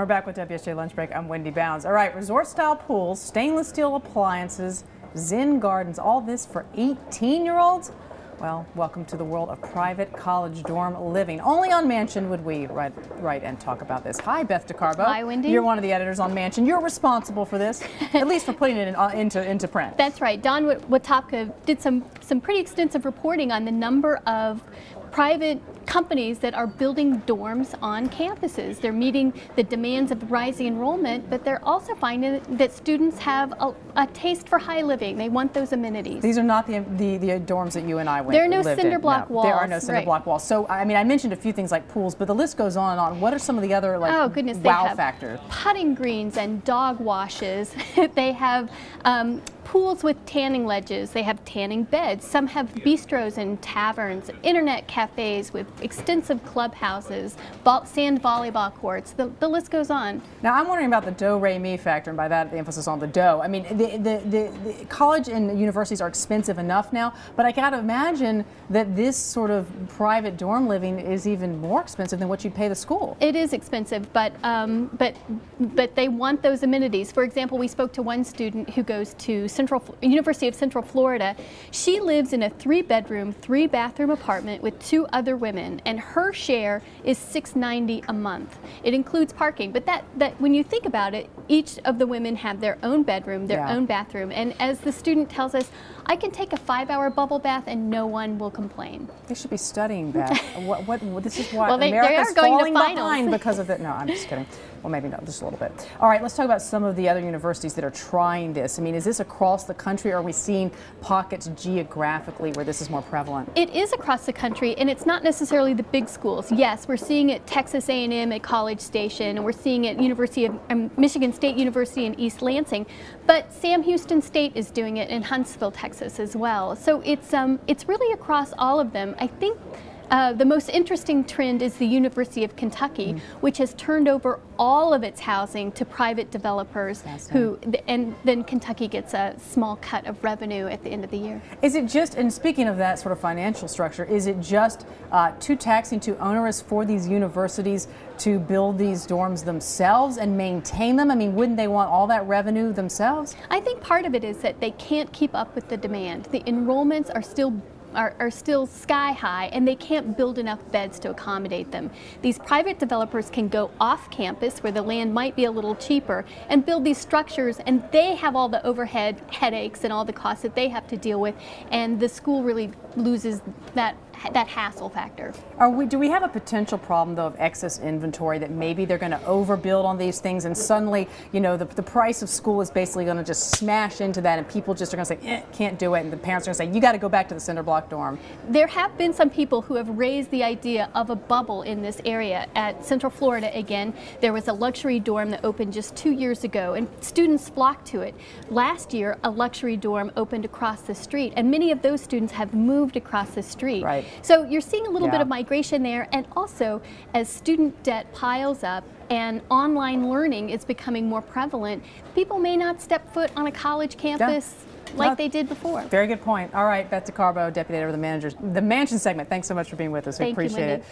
We're back with WSJ Lunch Break. I'm Wendy Bounds. All right, resort-style pools, stainless steel appliances, Zen gardens, all this for 18-year-olds? Well, welcome to the world of private college dorm living. Only on Mansion would we write and talk about this. Hi, Beth DeCarbo. Hi, Wendy. You're one of the editors on Mansion. You're responsible for this, at least for putting it into print. That's right. Don Watopka did some pretty extensive reporting on the number of private companies that are building dorms on campuses. They're meeting the demands of rising enrollment, but they're also finding that students have a taste for high living. They want those amenities. These are not the dorms that you and I lived in. There are no cinder block walls. There are no cinder block walls. So, I mean, I mentioned a few things like pools, but the list goes on and on. What are some of the other, like, oh, goodness, wow factors? Putting greens and dog washes. They have pools with tanning ledges. They have tanning beds. Some have bistros and taverns, internet cafes with extensive clubhouses, sand volleyball courts. The list goes on. Now, I'm wondering about the do-re-mi factor, and by that, the emphasis on the dough. I mean, the college and universities are expensive enough now, but I gotta imagine that this sort of private dorm living is even more expensive than what you'd pay the school. It is expensive, but they want those amenities. For example, we spoke to one student who goes to University of Central Florida. She lives in a 3-bedroom, 3-bathroom apartment with 2 other women, and her share is $690 a month. It includes parking, but that when you think about it, each of the women have their own bedroom, their own bathroom, and as the student tells us, I can take a 5-hour bubble bath and no one will complain. They should be studying that. This is why well, America's they are going falling to finals behind because of it. No, I'm just kidding. Well, maybe not, just a little bit. All right, let's talk about some of the other universities that are trying this. I mean, is this across the country, or are we seeing pockets geographically where this is more prevalent? It is across the country, and it's not necessarily the big schools. Yes, we're seeing it Texas A&M at College Station, and we're seeing it University of Michigan State University in East Lansing, but Sam Houston State is doing it in Huntsville, Texas as well. So it's really across all of them. I think the most interesting trend is the University of Kentucky, which has turned over all of its housing to private developers and then Kentucky gets a small cut of revenue at the end of the year. Is it just, and speaking of that sort of financial structure, is it just too taxing, too onerous for these universities to build these dorms themselves and maintain them? I mean, wouldn't they want all that revenue themselves? I think part of it is that they can't keep up with the demand. The enrollments are still sky high, and they can't build enough beds to accommodate them. These private developers can go off campus where the land might be a little cheaper and build these structures, and they have all the overhead headaches and all the costs that they have to deal with, and the school really loses that hassle factor. Do we have a potential problem, though, of excess inventory, that maybe they're going to overbuild on these things, and suddenly, you know, the price of school is basically going to just smash into that, and people just are going to say, can't do it, and the parents are going to say, you got to go back to the cinder block dorm? There have been some people who have raised the idea of a bubble in this area. At Central Florida, again, there was a luxury dorm that opened just 2 years ago, and students flocked to it. Last year, a luxury dorm opened across the street, and many of those students have moved across the street. Right. So you're seeing a little bit of migration there, and also as student debt piles up and online learning is becoming more prevalent, people may not step foot on a college campus like they did before. Very good point. All right, Beth DeCarbo, Deputy Editor of the Mansion segment. Thanks so much for being with us. We appreciate it.